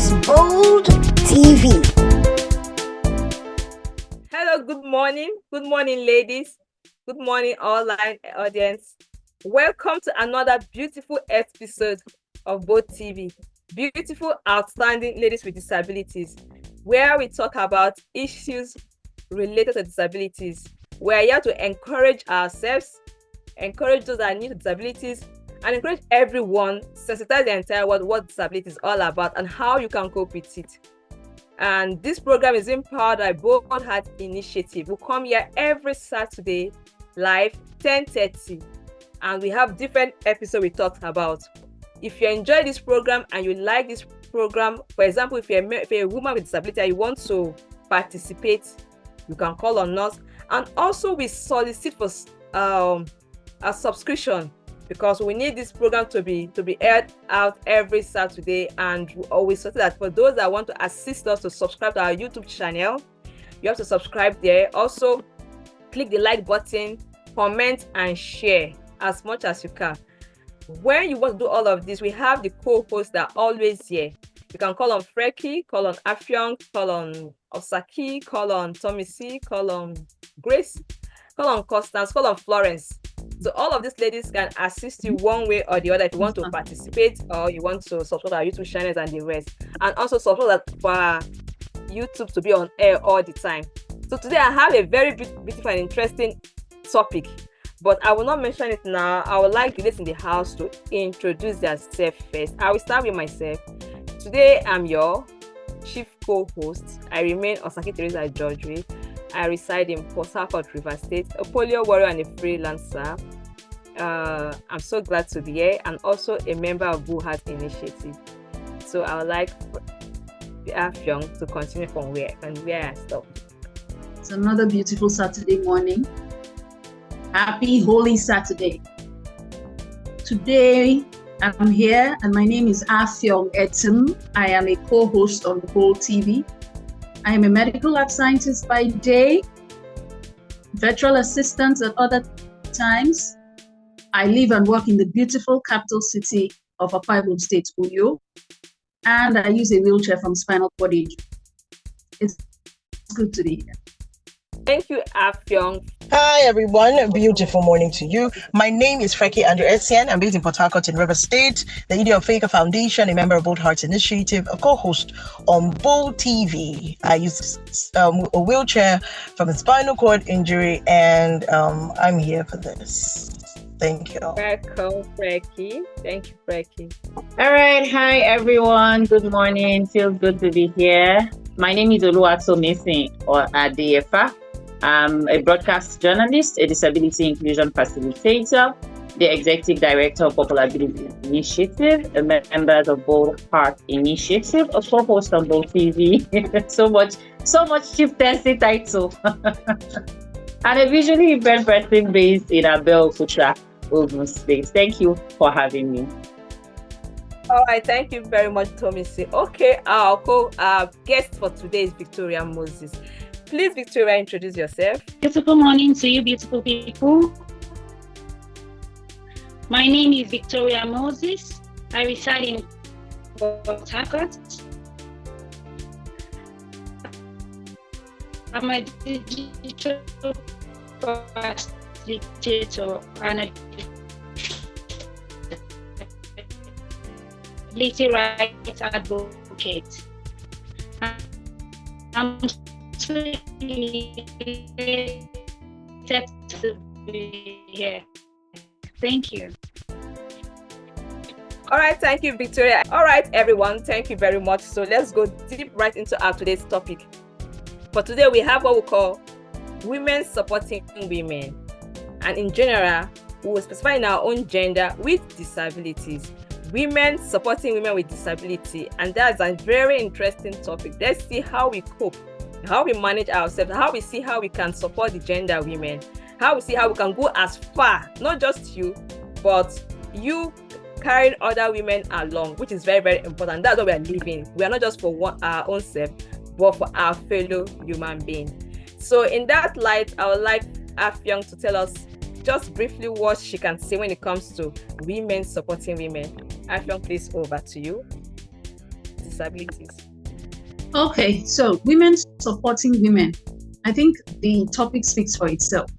is Bold TV. Hello, good morning. Good morning, ladies. Good morning, online audience. Welcome to another beautiful episode of Bold TV. Beautiful, outstanding ladies with disabilities, where we talk about issues related to disabilities. We are here to encourage ourselves, encourage those that are new to disabilities, and encourage everyone, sensitize the entire world what disability is all about and how you can cope with it. And this program is empowered by Bold Heart Initiative. We come here every Saturday live 10:30, and we have different episodes we talk about. If you enjoy this program and you like this program, for example, if you're a woman with disability and you want to participate, you can call on us. And also we solicit for a subscription, because we need this program to be aired out every Saturday, and we always say that for those that want to assist us to subscribe to our YouTube channel, you have to subscribe there. Also, click the like button, comment, and share as much as you can. When you want to do all of this, we have the co-hosts that are always here. You can call on Freki, call on Afyong, call on Osaki, call on Tommy C, call on Grace, call on Constance, call on Florence. So all of these ladies can assist you one way or the other if you want to participate or you want to subscribe to our YouTube channels and the rest. And also subscribe for YouTube to be on air all the time. So today I have a very beautiful and interesting topic, but I will not mention it now. I would like the ladies in the house to introduce themselves first. I will start with myself. Today I'm your chief co-host. I remain Osaki Teresa George. I reside in Port Harcourt, River State, a polio warrior and a freelancer. I'm so glad to be here, and also a member of Bold Heart Initiative. So I would like Afyong to continue from where I stopped. It's another beautiful Saturday morning. Happy Holy Saturday. Today I'm here, and my name is Afyong Etim. I am a co-host on Bold TV. I am a medical lab scientist by day, virtual assistant at other times. I live and work in the beautiful capital city of Akwa Ibom State, Uyo, and I use a wheelchair from spinal cord injury. It's good to be here. Thank you, Afyong. Hi everyone, a beautiful morning to you. My name is Freki Andrew Etienne. I'm based in Port Harcourt in River State, the Idiot Faker Foundation, a member of Bold Heart Initiative, a co-host on Bold TV. I use a wheelchair from a spinal cord injury, and I'm here for this. Thank you. Welcome, Freki. Thank you, Freki. All right. Hi, everyone. Good morning. Feels good to be here. My name is Oluwatomisin or Adeyefa. I'm a broadcast journalist, a disability inclusion facilitator, the executive director of Popular Disabilities Initiative, a member of Bold Heart Initiative, a co-host on Bold TV. so much chieftaincy title. And a visually impaired person based in Abeokuta, Ogun State. Thank you for having me. All right, thank you very much, Tommy. Okay, our guest for today is Victoria Moses. Please, Victoria, introduce yourself. Beautiful morning to you, beautiful people. My name is Victoria Moses. I reside in Port Harcourt. I'm a digital facilitator and a disability rights advocate. I'm to be here. Thank you. All right, thank you, Victoria. All right, everyone, thank you very much. So let's go deep right into our today's topic. For today, we have what we call women supporting women. And in general, we will specify in our own gender with disabilities. Women supporting women with disability. And that's a very interesting topic. Let's see how we cope, how we manage ourselves, how we see how we can support the gender women, how we see how we can go as far, not just you, but you carrying other women along, which is very, very important. That's what we are living. We are not just for our own self, but for our fellow human being. So in that light, I would like Afyong to tell us just briefly what she can say when it comes to women supporting women. Afyong, please, over to you. disabilities? Okay, so women supporting women. I think the topic speaks for itself.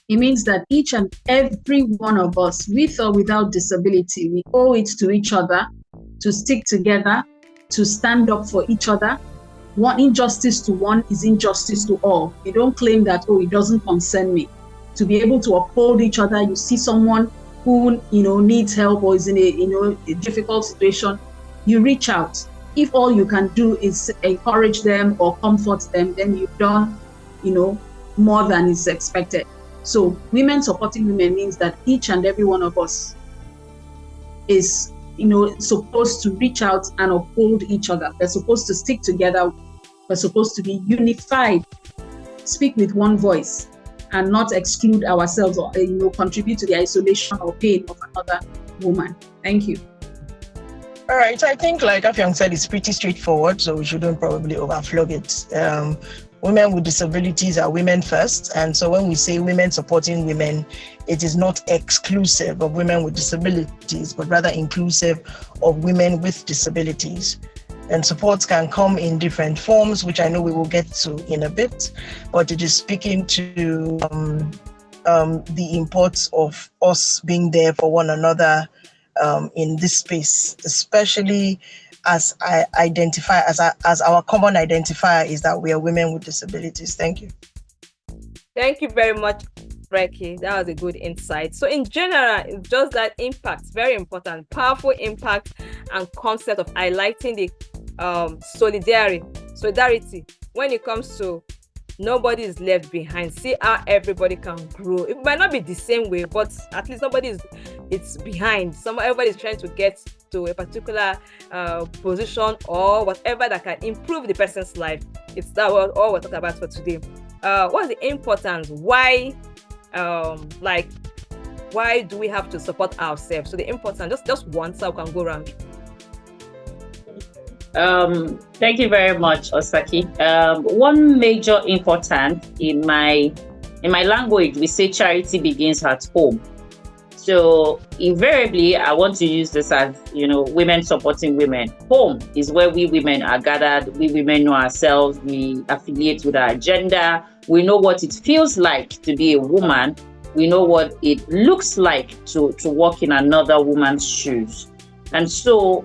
It means that each and every one of us, with or without disability, we owe it to each other to stick together, to stand up for each other. One injustice to one is injustice to all. You don't claim that, oh, it doesn't concern me. To be able to uphold each other, you see someone who needs help or is in a difficult situation, you reach out. If all you can do is encourage them or comfort them, then you've done more than is expected. So women supporting women means that each and every one of us is supposed to reach out and uphold each other. We're supposed to stick together. We're supposed to be unified, speak with one voice, and not exclude ourselves or contribute to the isolation or pain of another woman. Thank you. All right, I think like Afyang said, it's pretty straightforward, so we shouldn't probably overflog it. Women with disabilities are women first, and so when we say women supporting women, it is not exclusive of women with disabilities, but rather inclusive of women with disabilities. And support can come in different forms, which I know we will get to in a bit, but it is speaking to the importance of us being there for one another in this space, especially as I identify as our common identifier is that we are women with disabilities. Thank you. Thank you very much, Becky. That was a good insight. So in general, it's just that impact, very important, powerful impact and concept of highlighting the solidarity when it comes to nobody is left behind. See how everybody can grow. It might not be the same way, but at least it's behind. Everybody is trying to get to a particular position or whatever that can improve the person's life. It's that all we're talking about for today. What's the importance? Why do we have to support ourselves? So the importance, just one, so we can go around. Thank you very much, Osaki. One major importance in my language, we say charity begins at home. So invariably, I want to use this as, women supporting women. Home is where we women are gathered. We women know ourselves. We affiliate with our gender. We know what it feels like to be a woman. We know what it looks like to walk in another woman's shoes. And so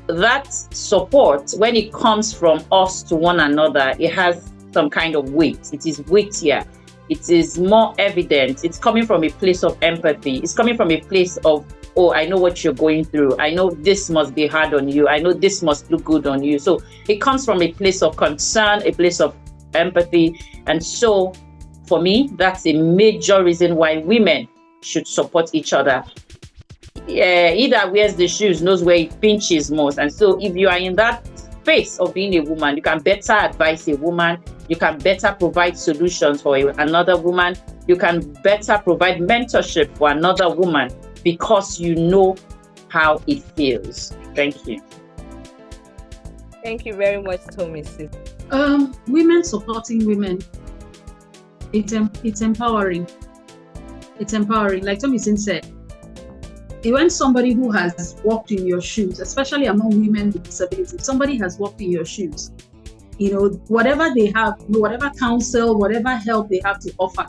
that support, when it comes from us to one another, it has some kind of weight. It is weightier. It is more evident. It's coming from a place of empathy. It's coming from a place of, oh, I know what you're going through. I know this must be hard on you. I know this must look good on you. So it comes from a place of concern, a place of empathy. And so for me, that's a major reason why women should support each other. He that wears the shoes knows where it pinches most. And so if you are in that space of being a woman, you can better advise a woman. You can better provide solutions for another woman. You can better provide mentorship for another woman because you know how it feels. Thank you. Thank you very much, Thomas. Women supporting women, it's empowering. It's empowering. Like Thomasin said, when somebody who has walked in your shoes, especially among women with disabilities, if somebody has walked in your shoes, whatever they have, whatever counsel, whatever help they have to offer,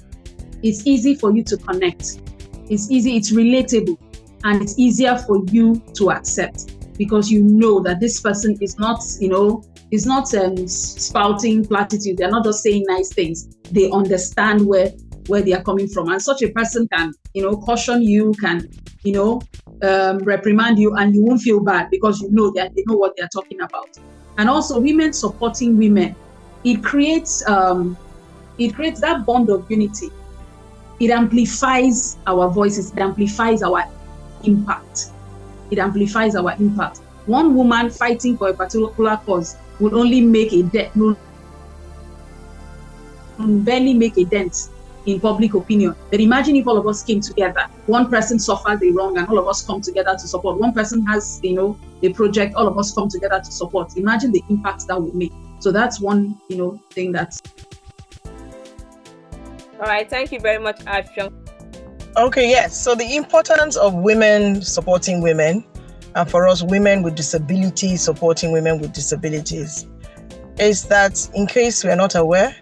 it's easy for you to connect. It's easy, it's relatable, and it's easier for you to accept because you know that this person is not, spouting platitudes. They're not just saying nice things. They understand where they are coming from. And such a person can, caution you, can, reprimand you, and you won't feel bad because you know that they know what they're talking about. And also women supporting women, it creates that bond of unity. It amplifies our voices, it amplifies our impact. It amplifies our impact. One woman fighting for a particular cause would only make barely make a dent in public opinion. But imagine if all of us came together. One person suffered the wrong and all of us come together to support. One person has, a project, all of us come together to support. Imagine the impact that would make. So that's one, thing that's. All right, thank you very much, Afyang. Okay, yes. So the importance of women supporting women. and for us women with disabilities, supporting women with disabilities, is that in case we are not aware,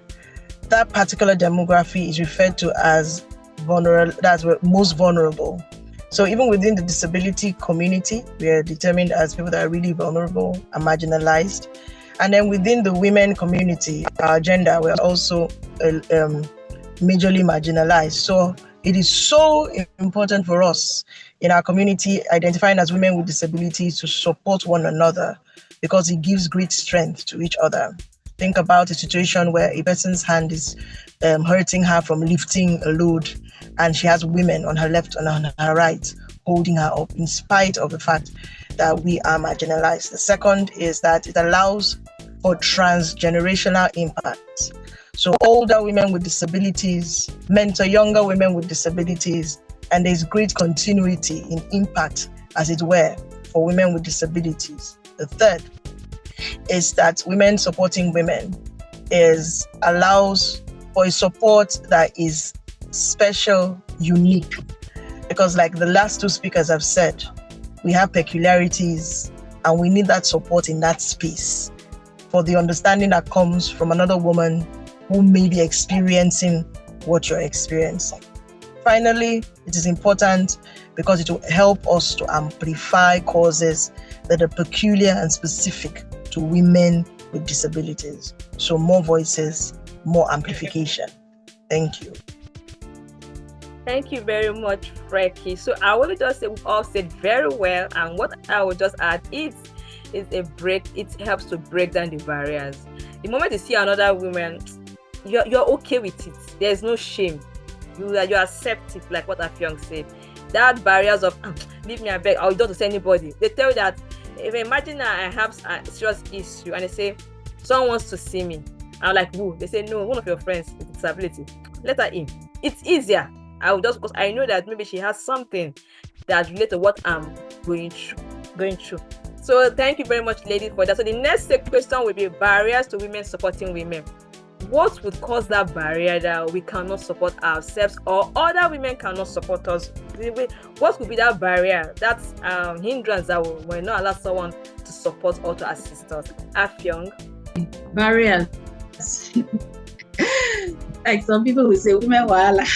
that particular demography is referred to as vulnerable, that's most vulnerable. So even within the disability community, we are determined as people that are really vulnerable and marginalized. And then within the women community, our gender, we're also majorly marginalized. So it is so important for us in our community, identifying as women with disabilities, to support one another, because it gives great strength to each other. Think about a situation where a person's hand is hurting her from lifting a load, and she has women on her left and on her right holding her up, in spite of the fact that we are marginalized. The second is that it allows for transgenerational impact. So older women with disabilities mentor younger women with disabilities, and there's great continuity in impact, as it were, for women with disabilities. The third is that women supporting women allows for a support that is special, unique, because like the last two speakers have said, we have peculiarities and we need that support in that space for the understanding that comes from another woman who may be experiencing what you're experiencing. Finally, it is important because it will help us to amplify causes that are peculiar and specific to women with disabilities. So more voices, more amplification. Thank you. Thank you very much, Freki. So I will just say we've all said very well, and what I will just add is it helps to break down the barriers. The moment you see another woman, you're okay with it. There's no shame. You accept it, like what Afyong said. That barriers of leave me, I beg, or you don't say anybody. They tell you that if imagine I have a serious issue and they say someone wants to see me, I'm like, who? They say no, one of your friends with disability. Let her in. It's easier. I will just, because I know that maybe she has something that relates to what I'm going through. So thank you very much, ladies, for that. So the next question will be barriers to women supporting women. What would cause that barrier that we cannot support ourselves or other women cannot support us? What could be that barrier, that hindrance that will not allow someone to support or to assist us? Afyong. Barriers. Like some people will say, women wahala.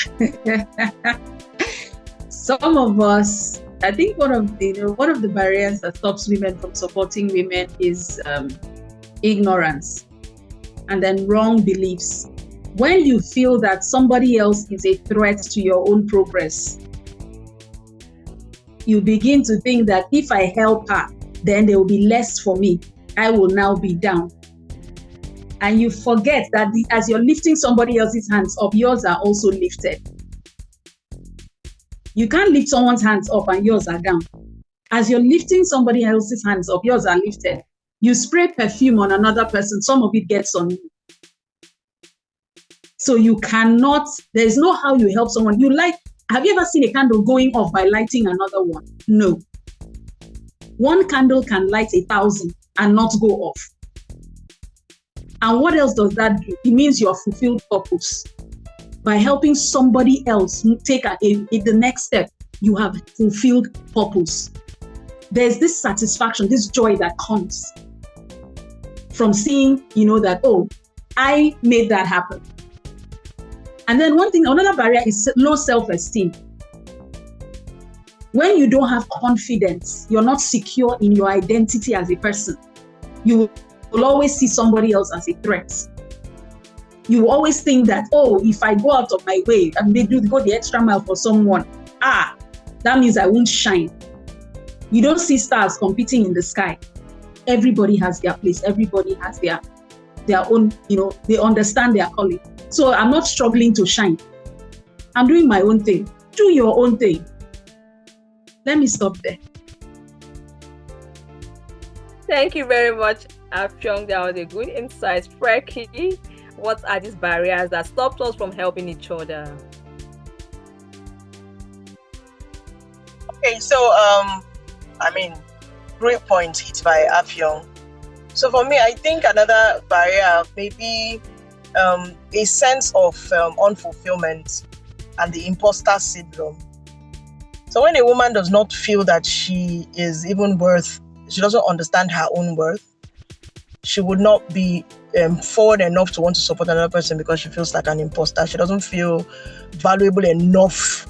Some of us, I think one of the barriers that stops women from supporting women is ignorance, and then wrong beliefs. When you feel that somebody else is a threat to your own progress, you begin to think that if I help her, then there will be less for me. I will now be down. And you forget that as you're lifting somebody else's hands up, yours are also lifted. You can't lift someone's hands up and yours are down. As you're lifting somebody else's hands up, yours are lifted. You spray perfume on another person, some of it gets on you. So you cannot, there's no how you help someone. Have you ever seen a candle going off by lighting another one? No. One candle can light 1,000 and not go off. And what else does that do? It means you have fulfilled purpose. By helping somebody else take the next step, you have fulfilled purpose. There's this satisfaction, this joy that comes from seeing, that, oh, I made that happen. And then another barrier is low self-esteem. When you don't have confidence, you're not secure in your identity as a person. You will always see somebody else as a threat. You will always think that, oh, if I go out of my way and they go the extra mile for someone, that means I won't shine. You don't see stars competing in the sky. Everybody has their place. Everybody has their own, they understand their calling. So I'm not struggling to shine. I'm doing my own thing. Do your own thing. Let me stop there. Thank you very much, Afyong. That was a good insight. Freki, what are these barriers that stop us from helping each other? Okay, so great point hit by Afyong. So for me, I think another barrier may be a sense of unfulfillment and the imposter syndrome. So when a woman does not feel that she is even worth, she doesn't understand her own worth, she would not be forward enough to want to support another person because she feels like an imposter. She doesn't feel valuable enough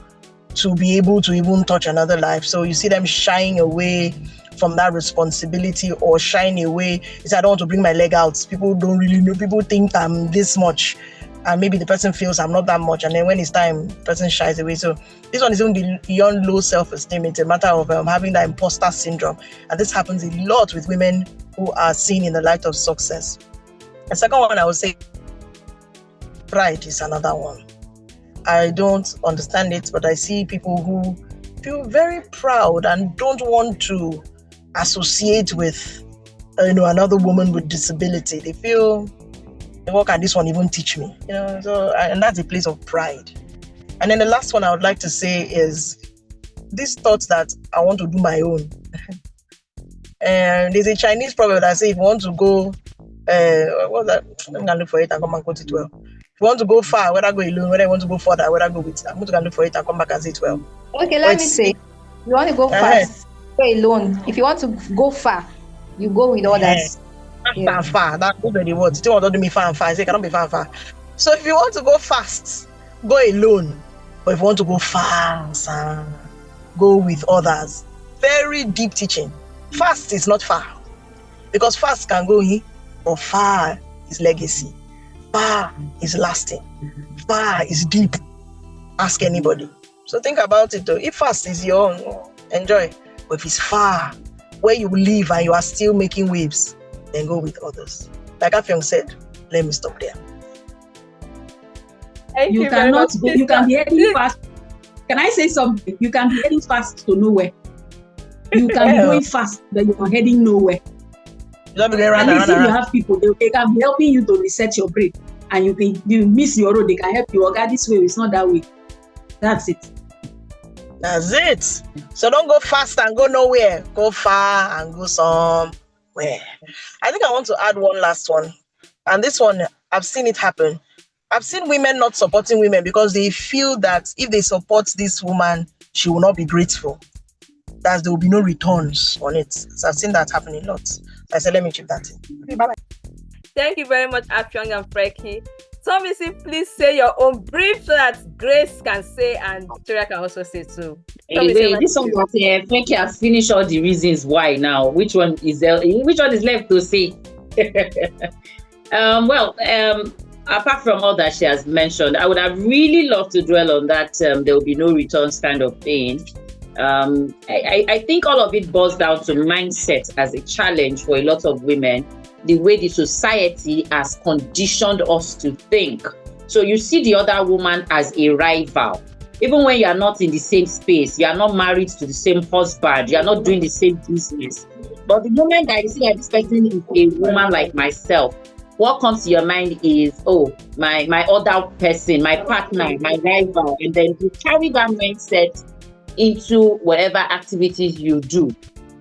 to be able to even touch another life. So you see them shying away from that responsibility, or shying away. It's, I don't want to bring my leg out. People don't really know. People think I'm this much, and maybe the person feels I'm not that much. And then when it's time, the person shies away. So this one is even beyond low self-esteem. It's a matter of having that imposter syndrome. And this happens a lot with women who are seen in the light of success. The second one, I would say, pride is another one. I don't understand it, but I see people who feel very proud and don't want to associate with another woman with disability. They feel, what can this one even teach me? So and that's a place of pride. And then the last one I would like to say is this thought that I want to do my own. And there's a Chinese proverb that says, if you want to go, what's that? I'm gonna look for it and come and quote it well. If you want to go far, whether go alone, whether you want to go further, whether go with, I'm going to go look for it and come back and say it well. Okay, let me say, you want to go fast, go alone. If you want to go far, you go with others. Far and far. That's the words. You don't want to do me far and far. I say, cannot be far and far. So if you want to go fast, go alone. But if you want to go fast, go with others. Very deep teaching. Fast is not far. Because fast can go in, but far is legacy. Far is lasting. Far is deep. Ask anybody. So think about it though. If fast is your own, enjoy. But if it's far, where you live and you are still making waves, then go with others. Like Afyong said, let me stop there. You cannot go, you can be heading fast. Can I say something? You can be heading fast to nowhere. You can be going fast, but you are heading nowhere. At least if you have people, they can be helping you to reset your brain, and you miss your road, they can help you. Okay, this way, it's not that way. That's it. That's it. So don't go fast and go nowhere. Go far and go somewhere. I think I want to add one last one. And this one, I've seen it happen. I've seen women not supporting women because they feel that if they support this woman, she will not be grateful. That there will be no returns on it. So I've seen that happen a lot. I said, let me chip that in. Okay, bye-bye. Thank you very much, Afyong and Freki. Tomisi, please say your own brief so that Grace can say and Victoria can also say too. This one was Freki has finished all the reasons why now. Which one is left to say? Apart from all that she has mentioned, I would have really loved to dwell on that there will be no returns kind of thing. I think all of it boils down to mindset as a challenge for a lot of women, the way the society has conditioned us to think. So you see the other woman as a rival. Even when you are not in the same space, you are not married to the same husband, you are not doing the same business. But the moment that you see that this person is a woman like myself, what comes to your mind is, oh, my other person, my partner, my rival. And then you carry that mindset into whatever activities you do.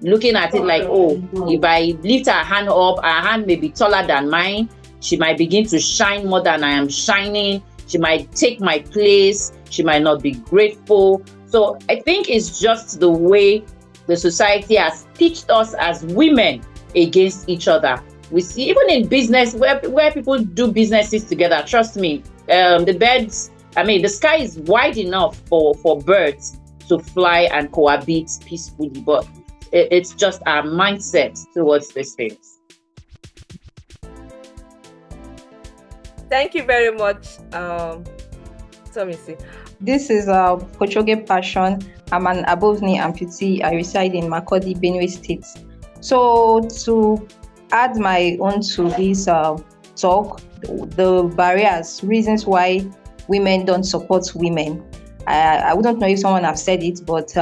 Looking at it like, oh, if I lift her hand up, her hand may be taller than mine. She might begin to shine more than I am shining. She might take my place. She might not be grateful. So I think it's just the way the society has teached us as women against each other. We see even in business where people do businesses together, trust me, the sky is wide enough for birds to fly and cohabit peacefully, but it's just our mindset towards these things. Thank you very much, Tomisi. This is Pochoge Passion. I'm an above-knee amputee. I reside in Makurdi, Benue State. So to add my own to this talk, the barriers, reasons why women don't support women. I wouldn't know if someone have said it, but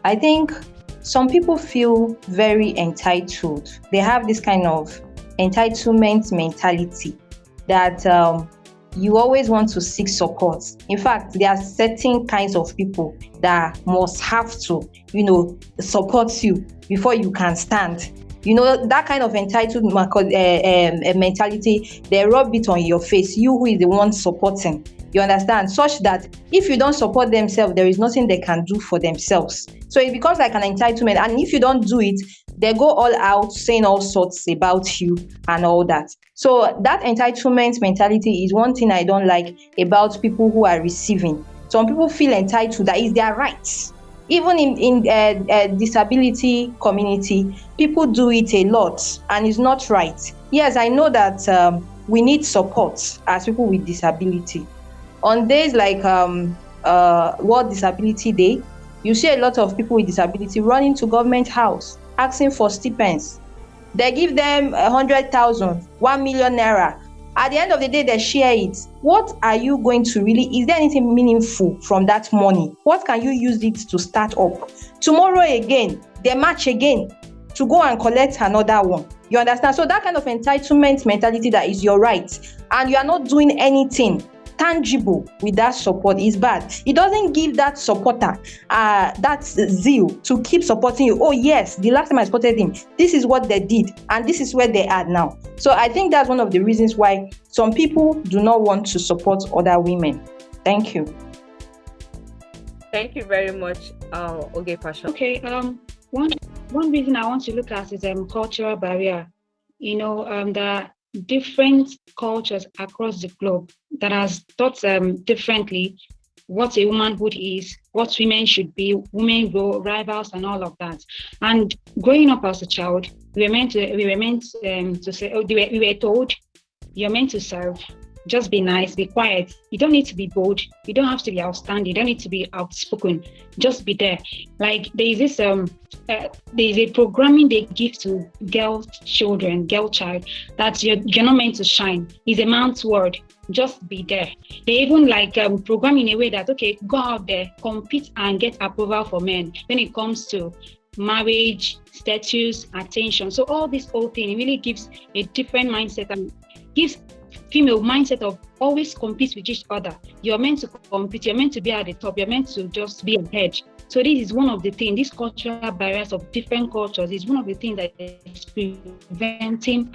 I think some people feel very entitled. They have this kind of entitlement mentality that you always want to seek support. In fact, there are certain kinds of people that must have to, support you before you can stand. That kind of entitled mentality, they rub it on your face. You who is the one supporting, You understand? Such that if you don't support themselves, there is nothing they can do for themselves. So it becomes like an entitlement. And if you don't do it, they go all out saying all sorts about you and all that. So that entitlement mentality is one thing I don't like about people who are receiving. Some people feel entitled, that is their right. Even in disability community, people do it a lot, and it's not right. Yes, I know that we need support as people with disability. On days like World Disability Day, you see a lot of people with disability running to government house asking for stipends. They give them 100,000, 1 million naira. At the end of the day, they share it. What are you going to really, is there anything meaningful from that money? What can you use it to start up? Tomorrow again, they march again to go and collect another one. You understand? So that kind of entitlement mentality, that is your right, and you are not doing anything tangible with that support, is bad. It doesn't give that supporter that zeal to keep supporting you. Oh yes, the last time I supported him, this is what they did, and this is where they are now. So I think that's one of the reasons why some people do not want to support other women. Thank you. Thank you very much, Oge Passion. Okay, one reason I want to look at is cultural barrier. The different cultures across the globe that has taught differently what a womanhood is, what women should be, women role, rivals, and all of that. And growing up as a child, we were meant to say, we were told, you're meant to serve. Just be nice, be quiet. You don't need to be bold. You don't have to be outstanding. You don't need to be outspoken. Just be there. Like there is a programming they give to girl child, that you're not meant to shine. It's a man's word. Just be there. They even program in a way that, okay, go out there, compete and get approval for men when it comes to marriage, status, attention. So all this whole thing really gives a different mindset and gives female mindset of always compete with each other. You're meant to compete, you're meant to be at the top, you're meant to just be ahead. So this is one of the things, these cultural barriers of different cultures is one of the things that is preventing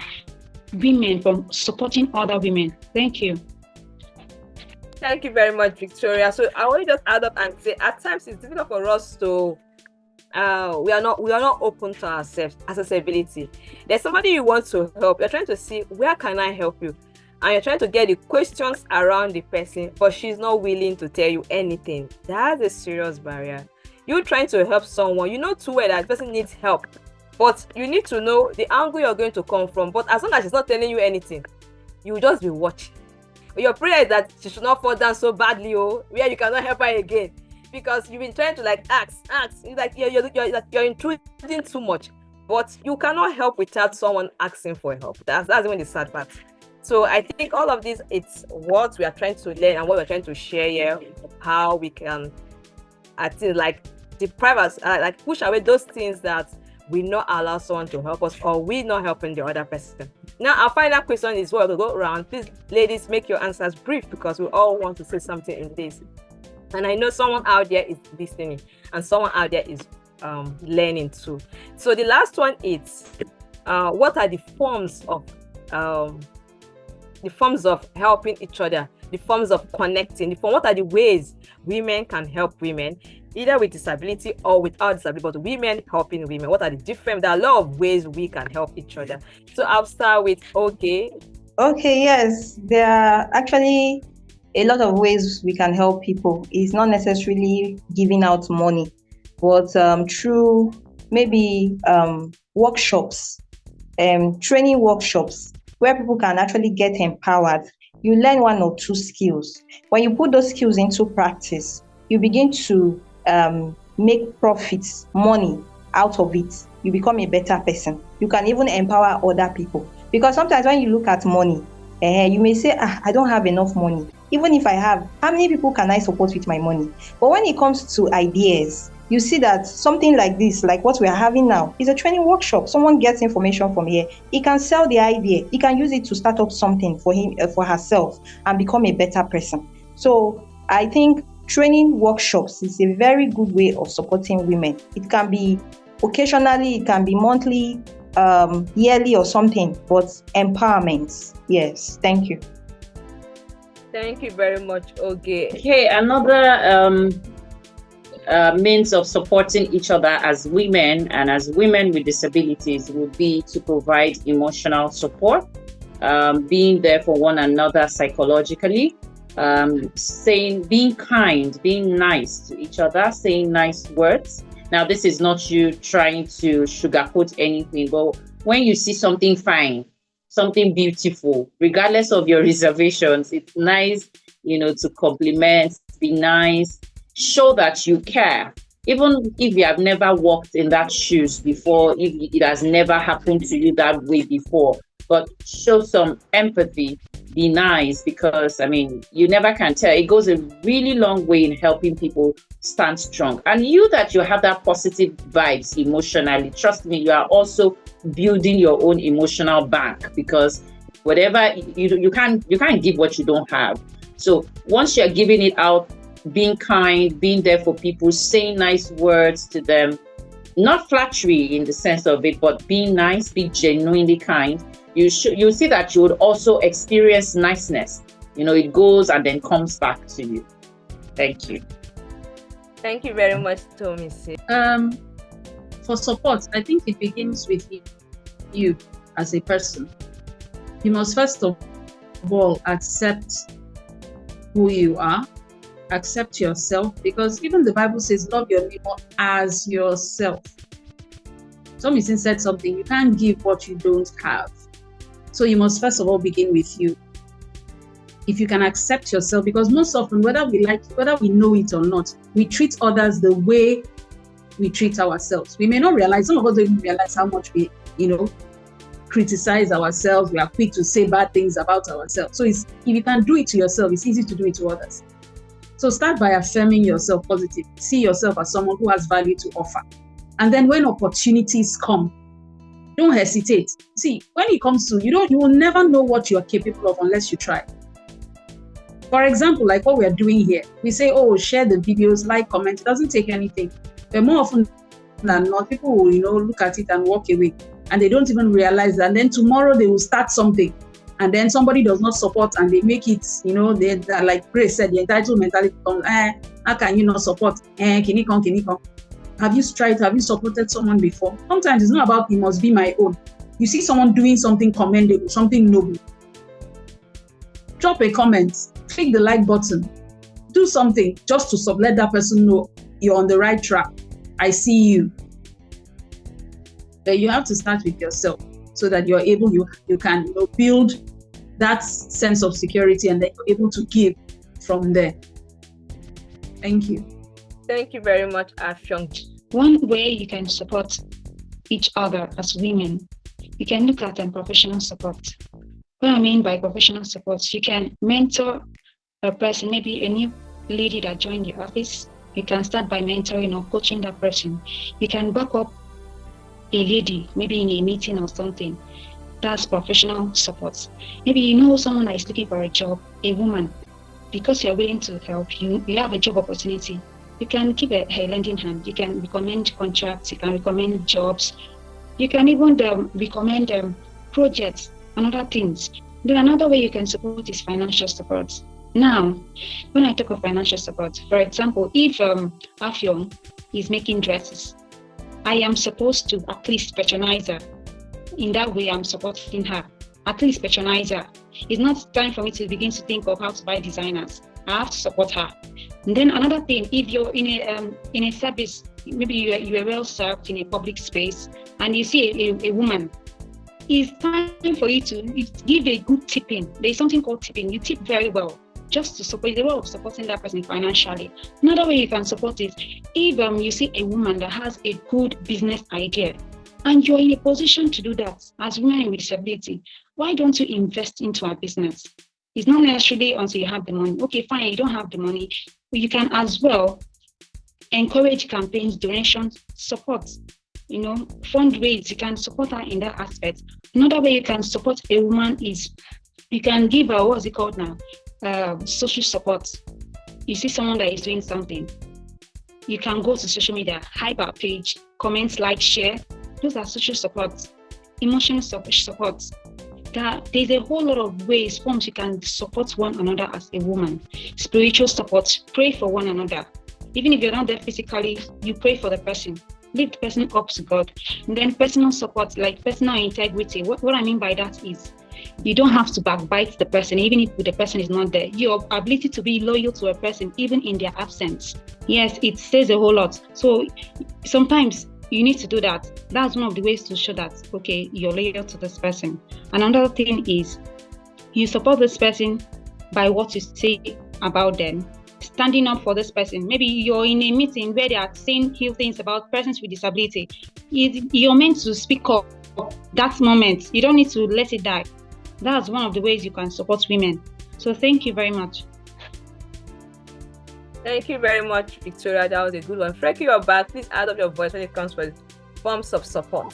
women from supporting other women. Thank you. Thank you very much, Victoria. So I want to just add up and say, at times it's difficult for us to we are not open to ourselves, accessibility. There's somebody you want to help, you're trying to see, where can I help you? And you're trying to get the questions around the person, but she's not willing to tell you anything. That's a serious barrier. You're trying to help someone, you know too well that the person needs help, but you need to know the angle you're going to come from. But as long as she's not telling you anything, you will just be watching. Your prayer is that she should not fall down so badly, where you cannot help her again, because you've been trying to ask. It's like you're intruding too much, but you cannot help without someone asking for help. That's even the sad part. So I think all of this, it's what we are trying to learn and what we're trying to share here, how we can, I think, deprive us, push away those things that we not allow someone to help us, or we not helping the other person. Now, our final question is what we'll go around. Please, ladies, make your answers brief, because we all want to say something in this. And I know someone out there is listening, and someone out there is learning too. So the last one is, what are the forms of helping each other, the forms of connecting, what are the ways women can help women, either with disability or without disability, but women helping women? What are the different, there are a lot of ways we can help each other. So I'll start with Okay, yes, there are actually a lot of ways we can help people. It's not necessarily giving out money, but through maybe workshops, training workshops, where people can actually get empowered. You learn one or two skills. When you put those skills into practice, you begin to make profits, money out of it. You become a better person. You can even empower other people. Because sometimes when you look at money, you may say, I don't have enough money. Even if I have, how many people can I support with my money? But when it comes to ideas, you see that something like this, like what we are having now, is a training workshop. Someone gets information from here. He can sell the idea. He can use it to start up something for him, for herself, and become a better person. So I think training workshops is a very good way of supporting women. It can be occasionally, it can be monthly, yearly or something, but empowerment. Yes, thank you. Thank you very much, Oge. Okay, another means of supporting each other as women and as women with disabilities would be to provide emotional support, being there for one another psychologically, being kind, being nice to each other, saying nice words. Now, this is not you trying to sugarcoat anything, but when you see something fine, something beautiful, regardless of your reservations, it's nice, to compliment, be nice, show that you care. Even if you have never walked in that shoes before, if it has never happened to you that way before, but show some empathy, be nice, because you never can tell. It goes a really long way in helping people stand strong. And that you have that positive vibes emotionally, trust me, you are also building your own emotional bank, because whatever you can't give what you don't have. So once you're giving it out, being kind, being there for people, saying nice words to them, not flattery in the sense of it, but being nice, be genuinely kind, you'll see that you would also experience niceness. It goes and then comes back to you. Thank you. Thank you very much, Tommy. For support, I think it begins with you as a person. You must first of all accept who you are, accept yourself, because even the Bible says, love your neighbor as yourself. Tommy said something, you can't give what you don't have. So you must first of all begin with you. If you can accept yourself, because most often, whether we know it or not, we treat others the way we treat ourselves. We may not realize, some of us don't even realize how much we, criticize ourselves. We are quick to say bad things about ourselves. So if you can do it to yourself, it's easy to do it to others. So start by affirming yourself positive. See yourself as someone who has value to offer. And then when opportunities come, don't hesitate. See, when it comes to, you will never know what you are capable of unless you try. For example, like what we are doing here, we say, oh, share the videos, like, comment. It doesn't take anything. But more often than not, people will, look at it and walk away. And they don't even realize that. And then tomorrow they will start something. And then somebody does not support and they make it, they like Grace said, the entitled mentality comes, how can you not support? Can you come? Have you tried? Have you supported someone before? Sometimes it's not about it must be my own. You see someone doing something commendable, something noble. Drop a comment, click the like button, do something just to let that person know you're on the right track. I see you. But you have to start with yourself so that you're able, you can build that sense of security, and then you're able to give from there. Thank you. Thank you very much, Afshong. One way you can support each other as women, you can look at professional support. What I mean by professional support, you can mentor a person, maybe a new lady that joined your office. You can start by mentoring or coaching that person. You can back up a lady, maybe in a meeting or something. That's professional support. Maybe someone that is looking for a job, a woman, because you're willing to help, you have a job opportunity. You can give a lending hand. You can recommend contracts. You can recommend jobs. You can even recommend projects and other things. Then another way you can support is financial support. Now, when I talk of financial support, for example, if Afyon is making dresses, I am supposed to at least patronize her. In that way, I'm supporting her. At least patronize her. It's not time for me to begin to think of how to buy designers. I have to support her. And then another thing, if you're in a service, maybe you are well served in a public space, and you see a woman, it's time for you to give a good tipping. There's something called tipping. You tip very well, just to support the way of supporting that person financially. Another way you can support is if you see a woman that has a good business idea, and you're in a position to do that as women with disability, why don't you invest into our business? It's not necessarily until you have the money. Okay, fine, you don't have the money. But you can as well encourage campaigns, donations, support, fundraise. You can support her in that aspect. Another way you can support a woman is you can give her, what's it called now? Social support. You see someone that is doing something, you can go to social media, hype our page, comment, like, share. Those are social support. Emotional support. that there's a whole lot of ways, forms you can support one another as a woman. Spiritual support, pray for one another. Even if you're not there physically, you pray for the person. Lift the person up to God. And then personal support, like personal integrity. What I mean by that is, you don't have to backbite the person, even if the person is not there. Your ability to be loyal to a person, even in their absence. Yes, it says a whole lot. So sometimes you need to do that. That's one of the ways to show that, okay, you're loyal to this person. Another thing is, you support this person by what you say about them. Standing up for this person. Maybe you're in a meeting where they are saying few things about persons with disability. You're meant to speak up that moment. You don't need to let it die. That's one of the ways you can support women. So thank you very much. Thank you very much, Victoria. That was a good one. Frankie, you're back. Please add up your voice when it comes to forms of support.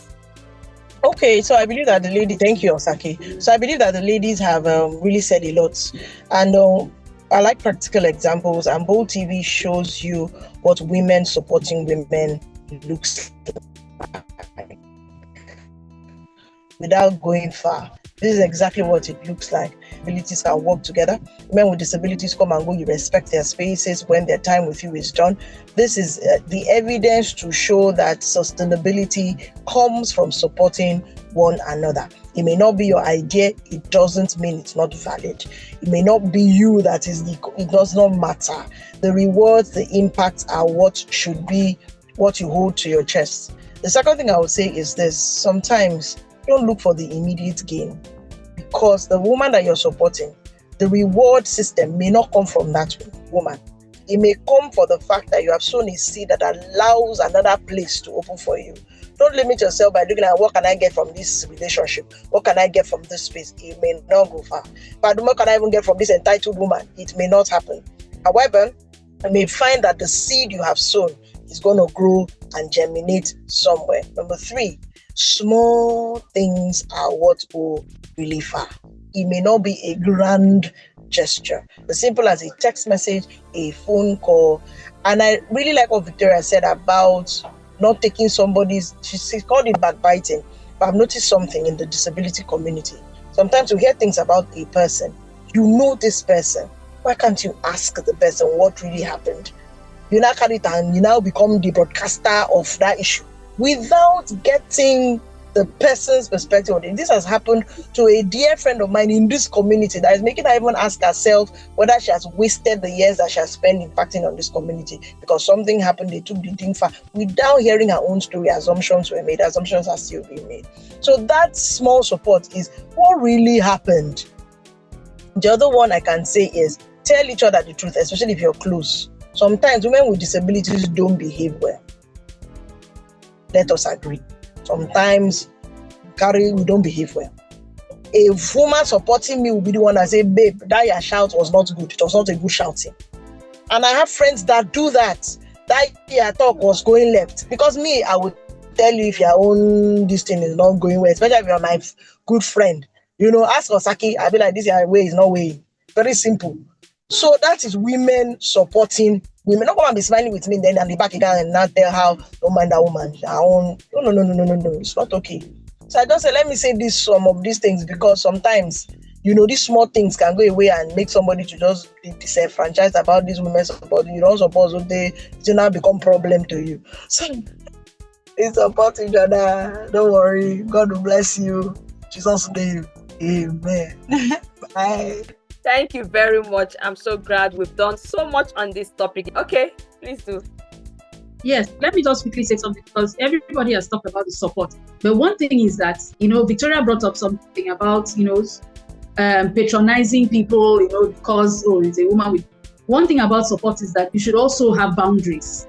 Okay, so I believe that the lady, thank you, Osaki. So I believe that the ladies have really said a lot. And I like practical examples, and Bold TV shows you what women supporting women looks like. Without going far, this is exactly what it looks like. Disabilities can work together. Women with disabilities come and go. You respect their spaces when their time with you is done. This is the evidence to show that sustainability comes from supporting one another. It may not be your idea. It doesn't mean it's not valid. It may not be you that is it does not matter. The rewards, the impacts are what should be what you hold to your chest. The second thing I would say is this: sometimes don't look for the immediate gain, because the woman that you're supporting, the reward system may not come from that woman. It may come for the fact that you have sown a seed that allows another place to open for you. Don't limit yourself by looking at what can I get from this relationship? What can I get from this space? It may not go far. But what can I even get from this entitled woman? It may not happen. However, you may find that the seed you have sown is going to grow and germinate somewhere. Number 3, small things are what go really far. It may not be a grand gesture, as simple as a text message, a phone call. And I really like what Victoria said about not taking somebody's, she called it backbiting, but I've noticed something in the disability community. Sometimes you hear things about a person, you know this person, why can't you ask the person what really happened? You now carry it and you now become the broadcaster of that issue without getting the person's perspective on it. This has happened to a dear friend of mine in this community that is making her even ask herself whether she has wasted the years that she has spent impacting on this community because something happened, they took the thing far. Without hearing her own story, assumptions were made, assumptions are still being made. So that small support is what really happened. The other one I can say is tell each other the truth, especially if you're close. Sometimes women with disabilities don't behave well. Let us agree. Sometimes we don't behave well. A woman supporting me will be the one that say, babe, that your shout was not good. It was not a good shouting. And I have friends that do that. That your talk was going left. Because me, I would tell you if your own this thing is not going well, especially if you're my good friend. You know, ask Osaki, I'll be like, this your way is not way. Very simple. So that is women supporting women. Not come and be smiling with me then and the back again and not tell how don't mind that woman. No. It's not okay. So I just say, let me say this, some of these things, because sometimes, you know, these small things can go away and make somebody to just be disenfranchised about these women support. You don't suppose they now become problem to you. So it's support each other. Don't worry. God will bless you. Jesus' name. Amen. Bye. Thank you very much. I'm so glad we've done so much on this topic. Okay, please do. Yes, let me just quickly say something because everybody has talked about the support. But one thing is that, you know, Victoria brought up something about, you know, patronizing people, you know, because, oh, it's a woman with... One thing about support is that you should also have boundaries.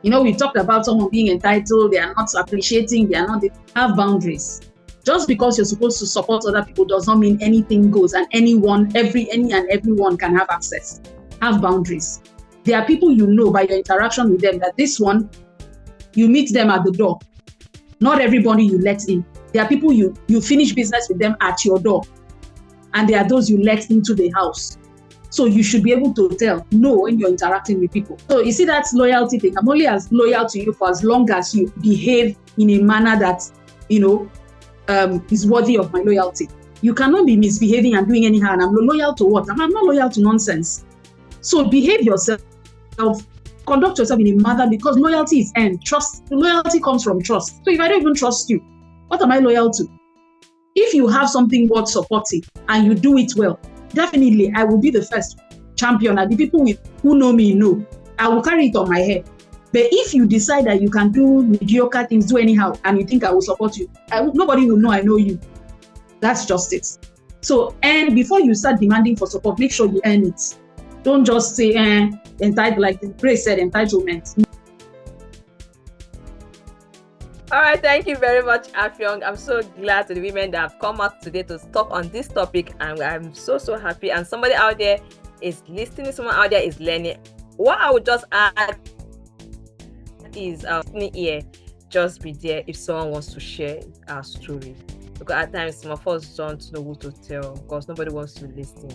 You know, we talked about someone being entitled, they are not appreciating, they have boundaries. Just because you're supposed to support other people does not mean anything goes and any and everyone can have access. Have boundaries. There are people you know by your interaction with them that this one, you meet them at the door. Not everybody you let in. There are people you finish business with them at your door. And there are those you let into the house. So you should be able to tell no when you're interacting with people. So you see that loyalty thing. I'm only as loyal to you for as long as you behave in a manner that, you know, is worthy of my loyalty. You cannot be misbehaving and doing anyhow. And I'm loyal to what? I'm not loyal to nonsense. So behave yourself. Conduct yourself in a manner, because loyalty is earned. Loyalty comes from trust. So if I don't even trust you, what am I loyal to? If you have something worth supporting and you do it well, definitely I will be the first champion. And the people who know me know. I will carry it on my head. But if you decide that you can do mediocre things, do anyhow, and you think I will support you, nobody will know I know you. That's just it. So, and before you start demanding for support, make sure you earn it. Don't just say, entitled, like the Grace said, entitlement. All right, thank you very much, Afyong. I'm so glad to the women that have come out today to talk on this topic, and I'm so happy. And somebody out there is listening, someone out there is learning. What I would just add is here, just be there if someone wants to share our story. Because at times some of us don't know who to tell because nobody wants to listen.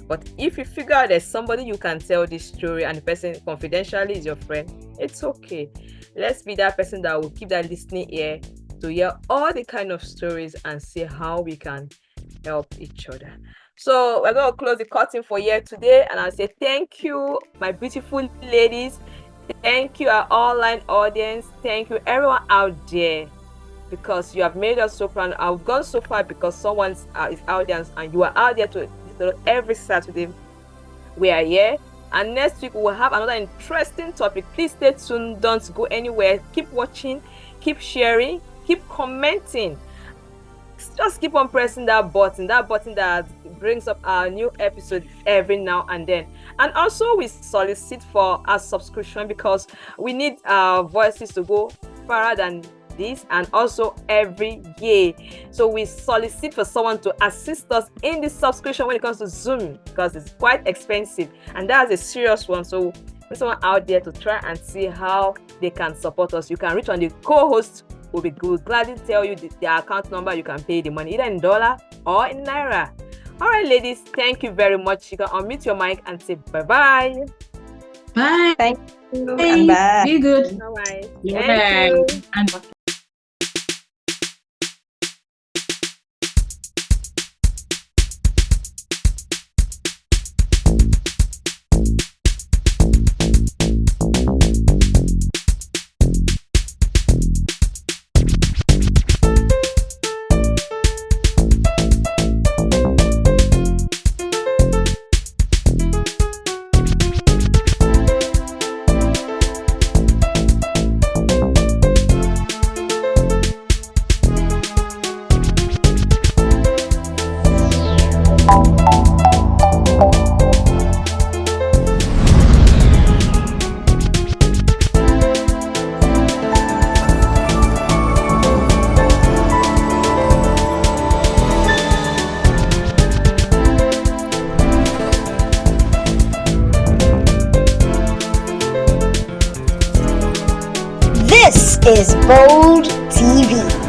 But if you figure out there's somebody you can tell this story and the person confidentially is your friend, it's okay. Let's be that person that will keep that listening ear to hear all the kind of stories and see how we can help each other. So we're going to close the curtain for here today, and I'll say thank you, my beautiful ladies. Thank you, our online audience. Thank you, everyone out there, because you have made us so proud. I've gone so far because someone is out there, and you are out there to every Saturday. We are here, and next week we will have another interesting topic. Please stay tuned. Don't go anywhere. Keep watching, keep sharing, keep commenting. Just keep on pressing that button that brings up our new episode every now and then. And also we solicit for our subscription because we need our voices to go further than this, and also every year. So we solicit for someone to assist us in the subscription when it comes to Zoom, because it's quite expensive, and that's a serious one. So there's someone out there to try and see how they can support us. You can reach on the co-host. We'll gladly tell you the account number. You can pay the money either in dollar or in naira. All right, ladies, thank you very much. You can unmute your mic and say bye-bye. Bye. Thank you. Bye. And bye. Be good. All right. Yeah. Thank you. And This is Bold TV.